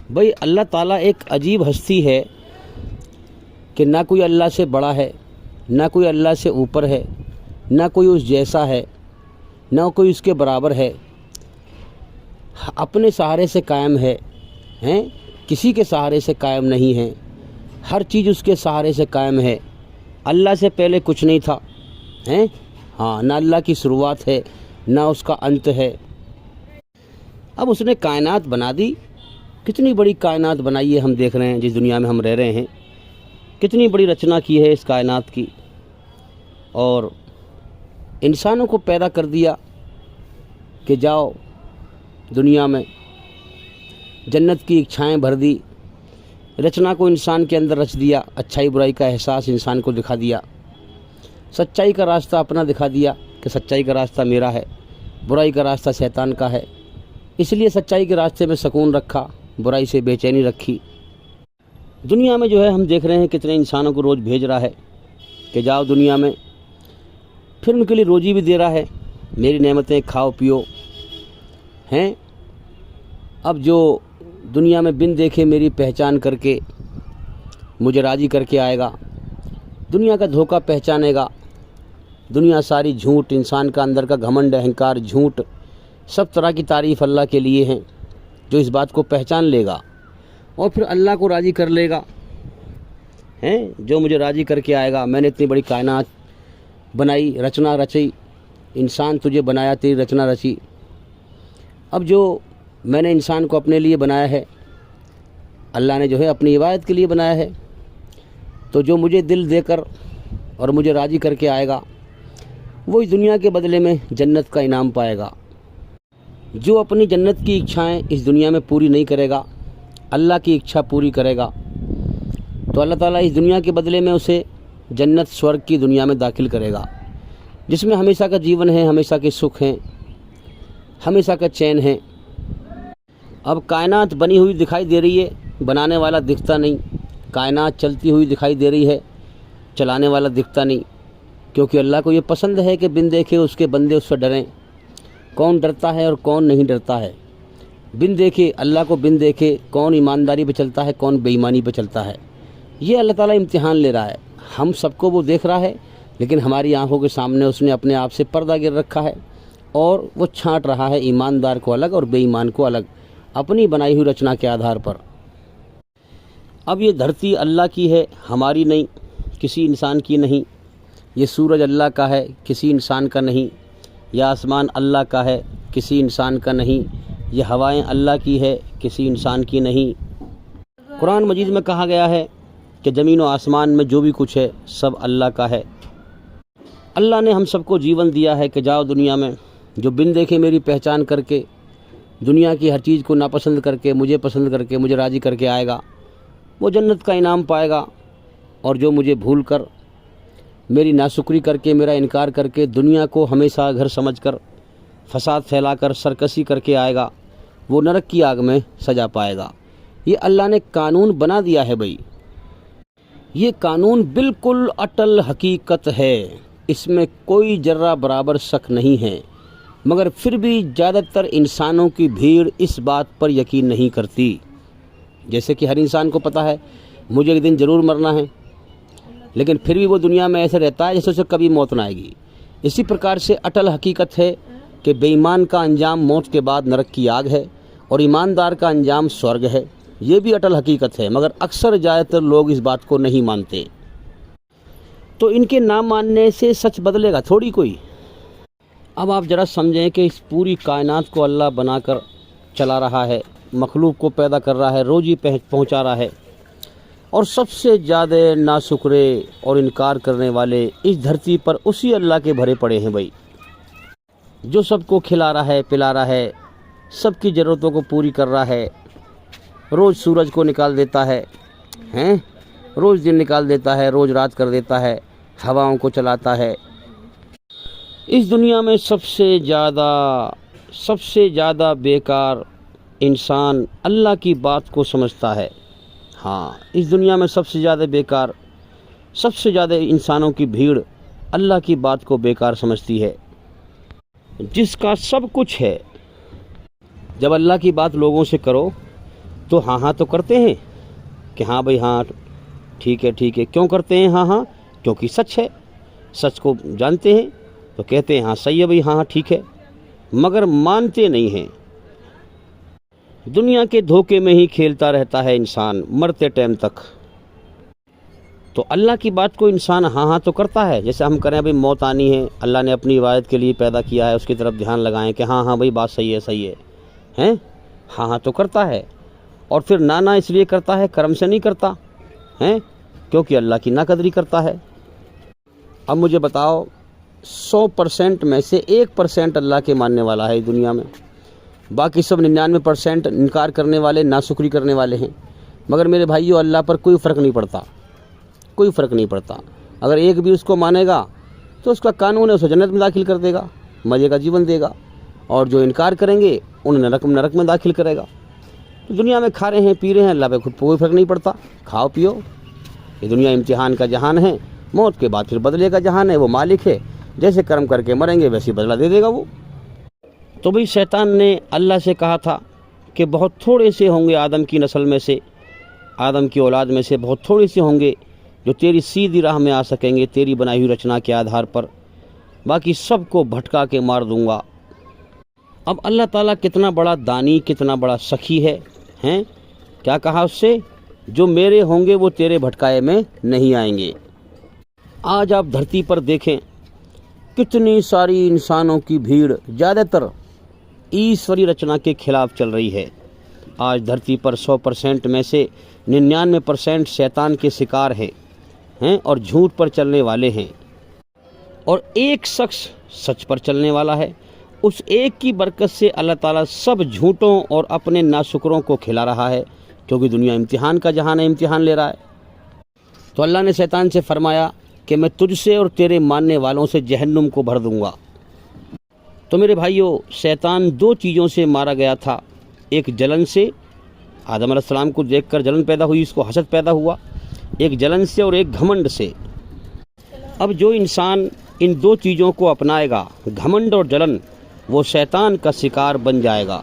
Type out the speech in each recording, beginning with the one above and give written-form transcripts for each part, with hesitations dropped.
بھائی اللہ تعالیٰ ایک عجیب ہستی ہے کہ نہ کوئی اللہ سے بڑا ہے، نہ کوئی اللہ سے اوپر ہے، نہ کوئی اس جیسا ہے، نہ کوئی اس کے برابر ہے، اپنے سہارے سے قائم ہے، کسی کے سہارے سے قائم نہیں ہے، ہر چیز اس کے سہارے سے قائم ہے۔ اللہ سے پہلے کچھ نہیں تھا، نہ اللہ کی شروعات ہے نہ اس کا انت ہے۔ اب اس نے کائنات بنا دی، کتنی بڑی کائنات بنائی ہے، ہم دیکھ رہے ہیں جس دنیا میں ہم رہ رہے ہیں، کتنی بڑی رچنا کی ہے اس کائنات کی، اور انسانوں کو پیدا کر دیا کہ جاؤ دنیا میں، جنت کی اچھائیں بھر دی، رچنا کو انسان کے اندر رچ دیا، اچھائی برائی کا احساس انسان کو دکھا دیا، سچائی کا راستہ اپنا دکھا دیا کہ سچائی کا راستہ میرا ہے، برائی کا راستہ شیطان کا ہے، اس لیے سچائی کے راستے میں سکون رکھا، برائی سے بے چینی رکھی۔ دنیا میں جو ہے ہم دیکھ رہے ہیں کتنے انسانوں کو روز بھیج رہا ہے کہ جاؤ دنیا میں، پھر ان کے لیے روزی بھی دے رہا ہے، میری نعمتیں کھاؤ پیو، اب جو دنیا میں بن دیکھے میری پہچان کر کے مجھے راضی کر کے آئے گا، دنیا کا دھوکہ پہچانے گا، دنیا ساری جھوٹ، انسان کا اندر کا گھمنڈ اہنکار جھوٹ، سب طرح کی تعریف اللہ کے لیے ہیں۔ جو اس بات کو پہچان لے گا اور پھر اللہ کو راضی کر لے گا، جو مجھے راضی کر کے آئے گا، میں نے اتنی بڑی کائنات بنائی، رچنا رچی، انسان تجھے بنایا، تیری رچنا رچی، اب جو میں نے انسان کو اپنے لیے بنایا ہے، اللہ نے جو ہے اپنی عبادت کے لیے بنایا ہے، تو جو مجھے دل دے کر اور مجھے راضی کر کے آئے گا، وہ اس دنیا کے بدلے میں جنت کا انعام پائے گا۔ جو اپنی جنت کی اچھائیں اس دنیا میں پوری نہیں کرے گا، اللہ کی اچھا پوری کرے گا، تو اللہ تعالیٰ اس دنیا کے بدلے میں اسے جنت سورگ کی دنیا میں داخل کرے گا، جس میں ہمیشہ کا جیون ہے، ہمیشہ کے سکھ ہیں، ہمیشہ کا چین ہے۔ اب کائنات بنی ہوئی دکھائی دے رہی ہے، بنانے والا دکھتا نہیں، کائنات چلتی ہوئی دکھائی دے رہی ہے، چلانے والا دکھتا نہیں، کیونکہ اللہ کو یہ پسند ہے کہ بن دیکھے اس کے بندے اس سے ڈریں۔ کون ڈرتا ہے اور کون نہیں ڈرتا ہے؟ بن دیکھے اللہ کو، بن دیکھے کون ایمانداری پہ چلتا ہے، کون بے ایمانی پہ چلتا ہے، یہ اللہ تعالیٰ امتحان لے رہا ہے۔ ہم سب کو وہ دیکھ رہا ہے، لیکن ہماری آنکھوں کے سامنے اس نے اپنے آپ سے پردہ گر رکھا ہے، اور وہ چھانٹ رہا ہے ایماندار کو الگ اور بے ایمان کو الگ، اپنی بنائی ہوئی رچنا کے آدھار پر۔ اب یہ دھرتی اللہ کی ہے، ہماری نہیں، کسی انسان کی نہیں، یہ سورج اللہ کا ہے، کسی انسان کا نہیں، یہ آسمان اللہ کا ہے، کسی انسان کا نہیں، یہ ہوائیں اللہ کی ہے، کسی انسان کی نہیں۔ قرآن مجید میں کہا گیا ہے کہ زمین و آسمان میں جو بھی کچھ ہے سب اللہ کا ہے۔ اللہ نے ہم سب کو جیون دیا ہے کہ جاؤ دنیا میں، جو بن دیکھے میری پہچان کر کے، دنیا کی ہر چیز کو ناپسند کر کے مجھے پسند کر کے مجھے راضی کر کے آئے گا، وہ جنت کا انعام پائے گا، اور جو مجھے بھول کر، میری ناشکری کر کے، میرا انکار کر کے، دنیا کو ہمیشہ گھر سمجھ کر، فساد پھیلا کر، سرکشی کر کے آئے گا، وہ نرک کی آگ میں سجا پائے گا۔ یہ اللہ نے قانون بنا دیا ہے بھائی، یہ قانون بالکل اٹل حقیقت ہے، اس میں کوئی ذرہ برابر شک نہیں ہے، مگر پھر بھی زیادہ تر انسانوں کی بھیڑ اس بات پر یقین نہیں کرتی۔ جیسے کہ ہر انسان کو پتہ ہے مجھے ایک دن ضرور مرنا ہے، لیکن پھر بھی وہ دنیا میں ایسے رہتا ہے جیسے اسے کبھی موت نہ آئے گی۔ اسی پرکار سے اٹل حقیقت ہے کہ بے ایمان کا انجام موت کے بعد نرک کی آگ ہے، اور ایماندار کا انجام سورگ ہے، یہ بھی اٹل حقیقت ہے، مگر اکثر زیادہ تر لوگ اس بات کو نہیں مانتے۔ تو ان کے نہ ماننے سے سچ بدلے گا تھوڑی کوئی؟ اب آپ ذرا سمجھیں کہ اس پوری کائنات کو اللہ بنا کر چلا رہا ہے، مخلوق کو پیدا کر رہا ہے، روزی پہنچا رہا ہے، اور سب سے زیادہ ناشکرے اور انکار کرنے والے اس دھرتی پر اسی اللہ کے بھرے پڑے ہیں بھائی، جو سب کو کھلا رہا ہے، پلا رہا ہے، سب کی ضرورتوں کو پوری کر رہا ہے، روز سورج کو نکال دیتا ہے، روز دن نکال دیتا ہے، روز رات کر دیتا ہے، ہواؤں کو چلاتا ہے۔ اس دنیا میں سب سے زیادہ بیکار انسان اللہ کی بات کو سمجھتا ہے۔ اس دنیا میں سب سے زیادہ بیکار، سب سے زیادہ انسانوں کی بھیڑ اللہ کی بات کو بیکار سمجھتی ہے، جس کا سب کچھ ہے۔ جب اللہ کی بات لوگوں سے کرو تو ہاں تو کرتے ہیں کہ ہاں بھائی ہاں ٹھیک ہے ٹھیک ہے. کیوں کرتے ہیں ہاں؟ کیونکہ سچ ہے, سچ کو جانتے ہیں تو کہتے ہیں ہاں صحیح ہے بھائی ہاں ٹھیک ہے, مگر مانتے نہیں ہیں. دنیا کے دھوکے میں ہی کھیلتا رہتا ہے انسان مرتے ٹائم تک. تو اللہ کی بات کو انسان ہاں تو کرتا ہے. جیسے ہم کریں بھائی موت آنی ہے, اللہ نے اپنی عبادت کے لیے پیدا کیا ہے, اس کی طرف دھیان لگائیں کہ ہاں بھائی بات صحیح ہے ہاں تو کرتا ہے. اور پھر نہ اس لیے کرتا ہے, کرم سے نہیں کرتا ہیں, کیونکہ اللہ کی ناقدری کرتا ہے. اب مجھے بتاؤ 100% میں سے 1% اللہ کے ماننے والا ہے دنیا میں, باقی سب 99% انکار کرنے والے, ناشکری کرنے والے ہیں. مگر میرے بھائیو اللہ پر کوئی فرق نہیں پڑتا, کوئی فرق نہیں پڑتا. اگر ایک بھی اس کو مانے گا تو اس کا قانون ہے اسے جنت میں داخل کر دے گا, مزے کا جیون دے گا, اور جو انکار کریں گے انہیں نرک میں داخل کرے گا. تو دنیا میں کھا رہے ہیں پی رہے ہیں, اللہ پہ خود کوئی فرق نہیں پڑتا, کھاؤ پیو. یہ دنیا امتحان کا جہان ہے, موت کے بعد پھر بدلے کا جہان ہے. وہ مالک ہے, جیسے کرم کر کے مریں گے ویسے بدلہ دے دے گا وہ. تو بھئی شیطان نے اللہ سے کہا تھا کہ بہت تھوڑے سے ہوں گے آدم کی نسل میں سے, آدم کی اولاد میں سے بہت تھوڑے سے ہوں گے جو تیری سیدھی راہ میں آ سکیں گے تیری بنائی ہوئی رچنا کے آدھار پر, باقی سب کو بھٹکا کے مار دوں گا. اب اللہ تعالیٰ کتنا بڑا دانی, کتنا بڑا سخی ہے ہیں. کیا کہا اس سے, جو میرے ہوں گے وہ تیرے بھٹکائے میں نہیں آئیں گے. آج آپ دھرتی پر دیکھیں کتنی ساری انسانوں کی بھیڑ زیادہ تر ایشوری رچنا کے خلاف چل رہی ہے. آج دھرتی پر 100% میں سے 99% شیطان کے شکار ہیں اور جھوٹ پر چلنے والے ہیں, اور ایک شخص سچ پر چلنے والا ہے. اس ایک کی برکت سے اللہ تعالیٰ سب جھوٹوں اور اپنے ناشکروں کو کھلا رہا ہے, کیونکہ دنیا امتحان کا جہان ہے, امتحان لے رہا ہے. تو اللہ نے شیطان سے فرمایا کہ میں تجھ سے اور تیرے ماننے والوں سے جہنم کو بھر دوں گا. تو میرے بھائیو شیطان 2 چیزوں سے مارا گیا تھا, ایک جلن سے, آدم علیہ السلام کو دیکھ کر جلن پیدا ہوئی, اس کو حسد پیدا ہوا, ایک جلن سے اور ایک گھمنڈ سے. اب جو انسان ان 2 چیزوں کو اپنائے گا, گھمنڈ اور جلن, وہ شیطان کا شکار بن جائے گا.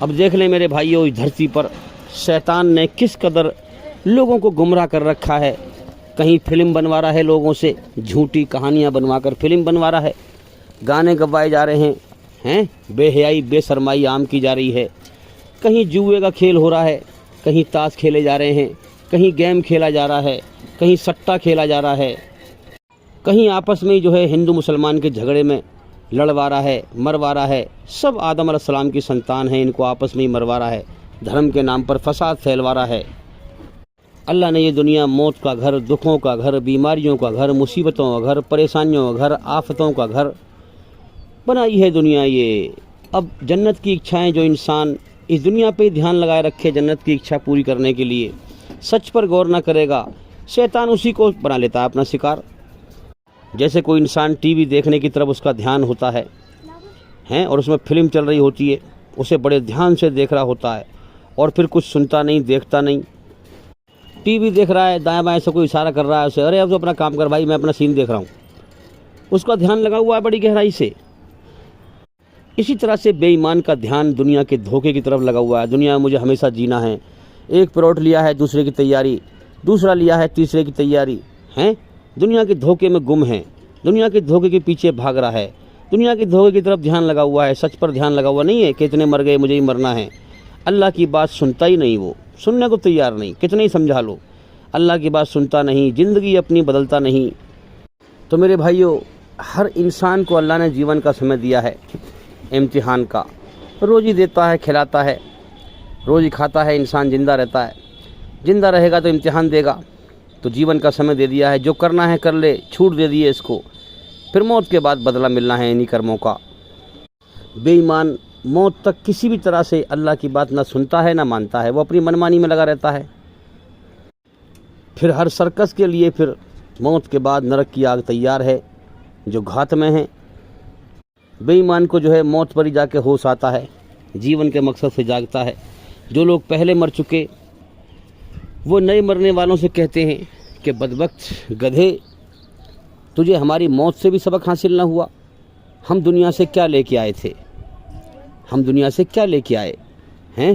اب دیکھ لیں میرے بھائیو اس دھرتی پر شیطان نے کس قدر لوگوں کو گمراہ کر رکھا ہے. کہیں فلم بنوا رہا ہے لوگوں سے, جھوٹی کہانیاں بنوا کر فلم بنوا رہا ہے, گانے گوائے جا رہے ہیں, بے حیائی بے شرمائی عام کی جا رہی ہے. کہیں جوئے کا کھیل ہو رہا ہے, کہیں تاش کھیلے جا رہے ہیں, کہیں گیم کھیلا جا رہا ہے, کہیں سٹا کھیلا جا رہا ہے, کہیں آپس میں جو ہے ہندو مسلمان کے جھگڑے میں لڑوا رہا ہے, مروا رہا ہے. سب آدم علیہ السلام کی سنتان ہیں, ان کو آپس میں ہی مروا رہا ہے, دھرم کے نام پر فساد پھیلوا رہا ہے. اللہ نے یہ دنیا موت کا گھر, دکھوں کا گھر, بیماریوں کا گھر, مصیبتوں کا گھر, پریشانیوں کا گھر, آفتوں کا گھر بنائی ہے دنیا یہ. اب جنت کی اچھائیں جو انسان اس دنیا پہ دھیان لگائے رکھے جنت کی اچھا پوری کرنے کے لیے, سچ پر غور نہ کرے گا, شیطان اسی کو بنا لیتا ہے اپنا شکار. جیسے کوئی انسان ٹی وی دیکھنے کی طرف اس کا دھیان ہوتا ہے اور اس میں فلم چل رہی ہوتی ہے, اسے بڑے دھیان سے دیکھ رہا ہوتا ہے, اور پھر کچھ سنتا نہیں, دیکھتا نہیں. ٹی وی دیکھ رہا ہے, دائیں بائیں سے کوئی اشارہ کر رہا ہے اسے, ارے اب تو اپنا کام کر بھائی, میں اپنا سین دیکھ رہا ہوں. اس کا دھیان لگا ہوا ہے بڑی گہرائی سے. اسی طرح سے بے ایمان کا دھیان دنیا کے دھوکے کی طرف لگا ہوا ہے. دنیا میں مجھے ہمیشہ جینا ہے, ایک پلاٹ لیا ہے دوسرے کی تیاری, دوسرا لیا ہے تیسرے کی تیاری, دنیا کے دھوکے میں گم ہیں, دنیا کے دھوکے کے پیچھے بھاگ رہا ہے, دنیا کے دھوکے کی طرف دھیان لگا ہوا ہے, سچ پر دھیان لگا ہوا نہیں ہے کہ اتنے مر گئے مجھے ہی مرنا ہے. اللہ کی بات سنتا ہی نہیں, وہ سننے کو تیار نہیں, کتنے ہی سمجھا لو, اللہ کی بات سنتا نہیں, زندگی اپنی بدلتا نہیں. تو میرے بھائیو ہر انسان کو اللہ نے جیون کا سمے دیا ہے امتحان کا, روزی دیتا ہے, کھلاتا ہے, روزی کھاتا ہے, انسان زندہ رہتا ہے, زندہ رہے گا تو امتحان دے گا. تو جیون کا سمے دے دیا ہے, جو کرنا ہے کر لے, چھوٹ دے دی ہے اس کو, پھر موت کے بعد بدلہ ملنا ہے انہی کرموں کا. بے ایمان موت تک کسی بھی طرح سے اللہ کی بات نہ سنتا ہے نہ مانتا ہے, وہ اپنی منمانی میں لگا رہتا ہے. پھر ہر سرکس کے لیے پھر موت کے بعد نرک کی آگ تیار ہے جو گھات میں ہے. بے ایمان کو جو ہے موت پر ہی جا کے ہوش آتا ہے, جیون کے مقصد سے جاگتا ہے. جو لوگ پہلے مر چکے وہ نئے مرنے والوں سے کہتے ہیں کہ بدبخت گدھے, تجھے ہماری موت سے بھی سبق حاصل نہ ہوا. ہم دنیا سے کیا لے کے آئے تھے, ہم دنیا سے کیا لے کے آئے ہیں,